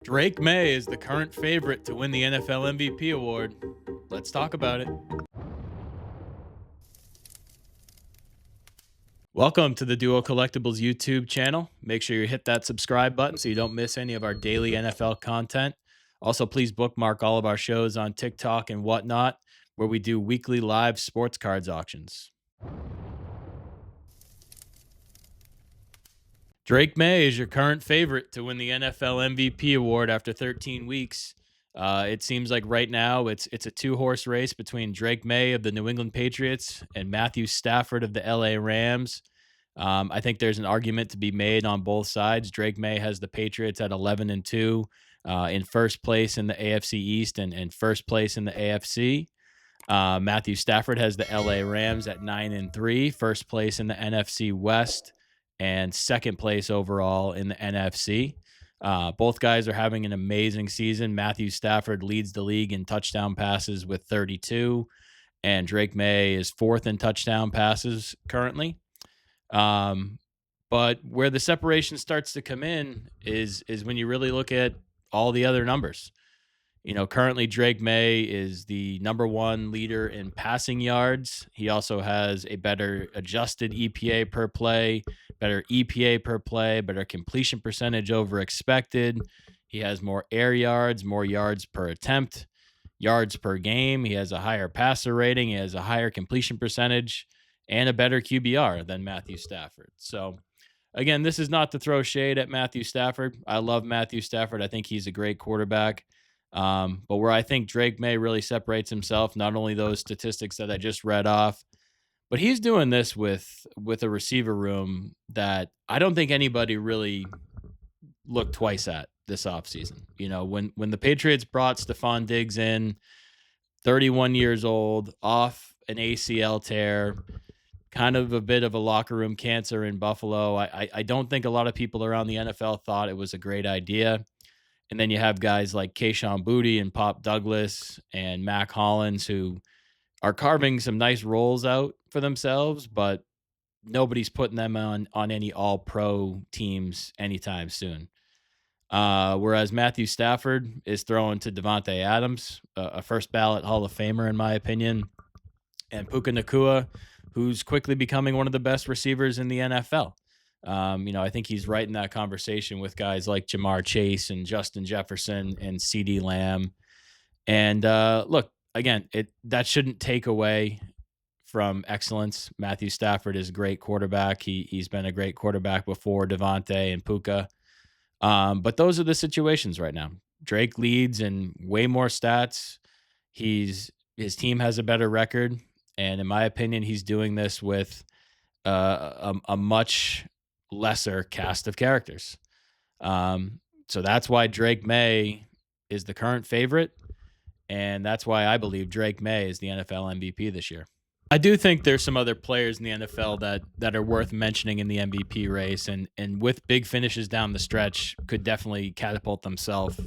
Drake May is the current favorite to win the NFL MVP award. Let's talk about it. Welcome to the Duo Collectibles YouTube channel. Make sure you hit that subscribe button so you don't miss any of our daily NFL content. Also, please bookmark all of our shows on TikTok and whatnot, where we do weekly live sports cards auctions. Drake May is your current favorite to win the NFL MVP award after 13 weeks. It seems like right now it's a two-horse race between Drake May of the New England Patriots and Matthew Stafford of the LA Rams. I think there's an argument to be made on both sides. Drake May has the Patriots at 11-2, in first place in the AFC East and first place in the AFC. Matthew Stafford has the LA Rams at 9-3, first place in the NFC West and second place overall in the NFC. Both guys are having an amazing season. Matthew Stafford leads the league in touchdown passes with 32, and Drake May is fourth in touchdown passes currently. But where the separation starts to come in is when you really look at all the other numbers. You know, currently Drake May is the number one leader in passing yards. He also has a better adjusted EPA per play, better EPA per play, better completion percentage over expected. He has more air yards, more yards per attempt, yards per game. He has a higher passer rating. He has a higher completion percentage and a better QBR than Matthew Stafford. So, again, this is not to throw shade at Matthew Stafford. I love Matthew Stafford. I think he's a great quarterback. But where I think Drake May really separates himself, not only those statistics that I just read off, but he's doing this with a receiver room that I don't think anybody really looked twice at this offseason. You know, when the Patriots brought Stephon Diggs in, 31 years old, off an ACL tear, kind of a bit of a locker room cancer in Buffalo. I don't think a lot of people around the NFL thought it was a great idea. And then you have guys like Kayshon Boutte and Pop Douglas and Mac Hollins who are carving some nice roles out for themselves, but nobody's putting them on any all-pro teams anytime soon. Whereas Matthew Stafford is throwing to Devontae Adams, a first ballot Hall of Famer in my opinion, and Puka Nacua, who's quickly becoming one of the best receivers in the NFL. I think he's right in that conversation with guys like Jamar Chase and Justin Jefferson and CeeDee Lamb. And look, again, that shouldn't take away from excellence. Matthew Stafford is a great quarterback. He's been a great quarterback before Devontae and Puka. But those are the situations right now. Drake leads in way more stats. His team has a better record, and in my opinion, he's doing this with a much lesser cast of characters. So that's why Drake May is the current favorite, and that's why I believe Drake May is the NFL MVP this year. I do think there's some other players in the NFL that are worth mentioning in the MVP race, and with big finishes down the stretch, could definitely catapult themselves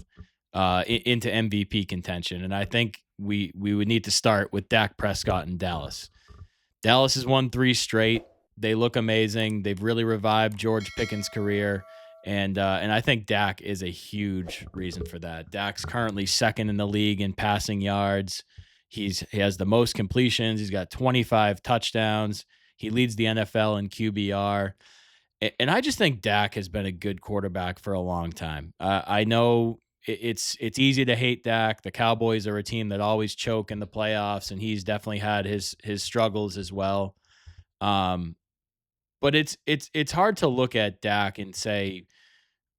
into MVP contention. And I think we would need to start with Dak Prescott in Dallas. Dallas has won 3 straight. They look amazing. They've really revived George Pickens' career, and I think Dak is a huge reason for that. Dak's currently second in the league in passing yards. He has the most completions. He's got 25 touchdowns. He leads the NFL in QBR, and I just think Dak has been a good quarterback for a long time. I know it's easy to hate Dak. The Cowboys are a team that always choke in the playoffs, and he's definitely had his struggles as well. But it's hard to look at Dak and say,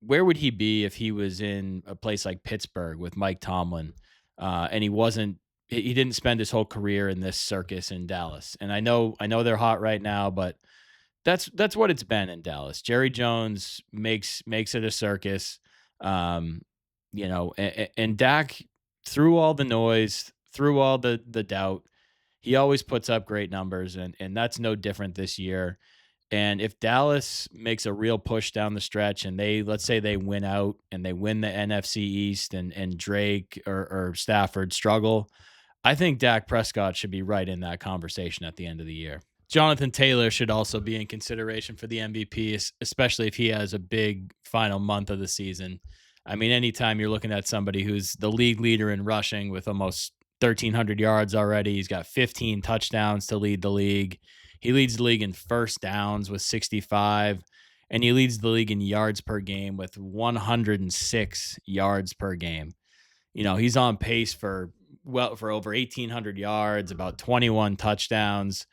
where would he be if he was in a place like Pittsburgh with Mike Tomlin, and he didn't spend his whole career in this circus in Dallas. And I know they're hot right now, but that's what it's been in Dallas. Jerry Jones makes it a circus. And Dak, through all the noise, through all the doubt, he always puts up great numbers, and that's no different this year. And if Dallas makes a real push down the stretch and let's say they win out and they win the NFC East and Drake or Stafford struggle, I think Dak Prescott should be right in that conversation at the end of the year. Jonathan Taylor should also be in consideration for the MVP, especially if he has a big final month of the season. I mean, anytime you're looking at somebody who's the league leader in rushing with almost 1,300 yards already, he's got 15 touchdowns to lead the league. He leads the league in first downs with 65, and he leads the league in yards per game with 106 yards per game. He's on pace for over 1,800 yards, about 21 touchdowns.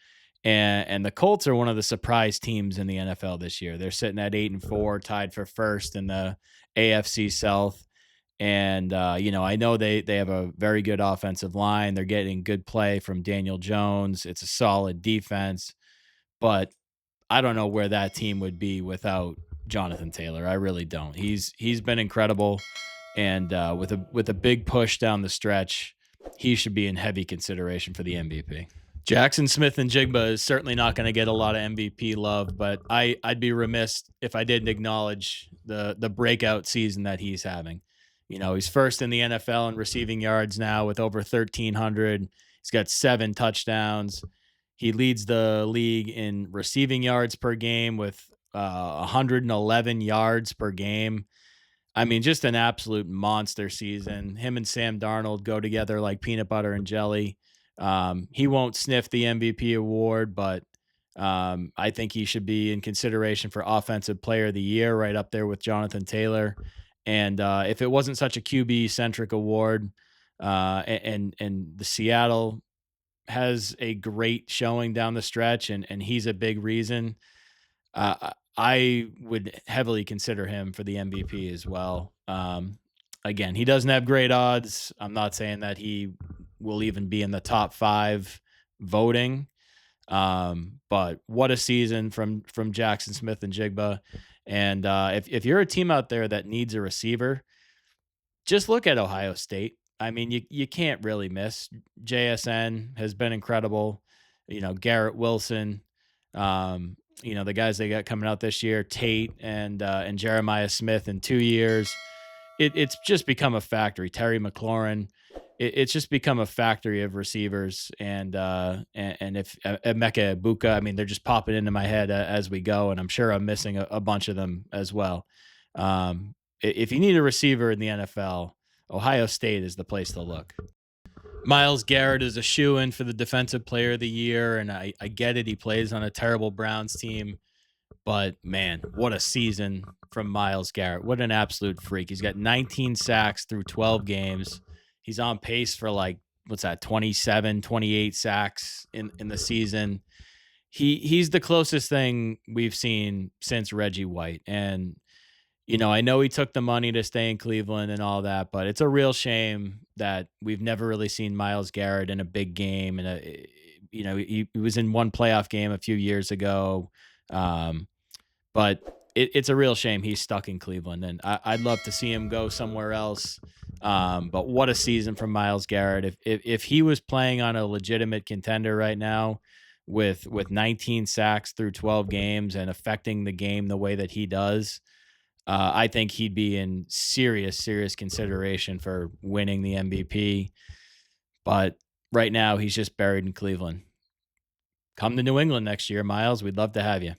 And the Colts are one of the surprise teams in the NFL this year. They're sitting at 8-4, tied for first in the AFC South. And I know they have a very good offensive line. They're getting good play from Daniel Jones. It's a solid defense, but I don't know where that team would be without Jonathan Taylor. I really don't. He's been incredible, and with a big push down the stretch, he should be in heavy consideration for the MVP. Jackson Smith and Jigba is certainly not going to get a lot of MVP love, but I'd be remiss if I didn't acknowledge the breakout season that he's having. He's first in the NFL in receiving yards now with over 1,300. He's got 7 touchdowns. He leads the league in receiving yards per game with 111 yards per game. I mean, just an absolute monster season. Him and Sam Darnold go together like peanut butter and jelly. He won't sniff the MVP award, but I think he should be in consideration for Offensive Player of the Year, right up there with Jonathan Taylor. And if it wasn't such a QB centric award, and the Seattle has a great showing down the stretch, and he's a big reason. I would heavily consider him for the MVP as well. Again, he doesn't have great odds. I'm not saying that he will even be in the top 5 voting. But what a season from Jackson Smith and Jigba. And if you're a team out there that needs a receiver, just look at Ohio State. I mean, you can't really miss. JSN has been incredible. Garrett Wilson. The guys they got coming out this year, Tate and Jeremiah Smith in 2 years. It's just become a factory. Terry McLaurin. It's just become a factory of receivers. And if Emeka Ibuka, I mean, they're just popping into my head as we go, and I'm sure I'm missing a bunch of them as well. If you need a receiver in the NFL, Ohio State is the place to look. Myles Garrett is a shoe-in for the Defensive Player of the Year, and I get it. He plays on a terrible Browns team, but man, what a season from Myles Garrett. What an absolute freak. He's got 19 sacks through 12 games. He's on pace for like, what's that, 27, 28 sacks in the season. He's the closest thing we've seen since Reggie White. And I know he took the money to stay in Cleveland and all that, but it's a real shame that we've never really seen Myles Garrett in a big game. And he was in one playoff game a few years ago, but it's a real shame he's stuck in Cleveland. And I'd love to see him go somewhere else. But what a season from Myles Garrett! If he was playing on a legitimate contender right now, with 19 sacks through 12 games and affecting the game the way that he does. I think he'd be in serious consideration for winning the MVP. But right now, he's just buried in Cleveland. Come to New England next year, Miles. We'd love to have you.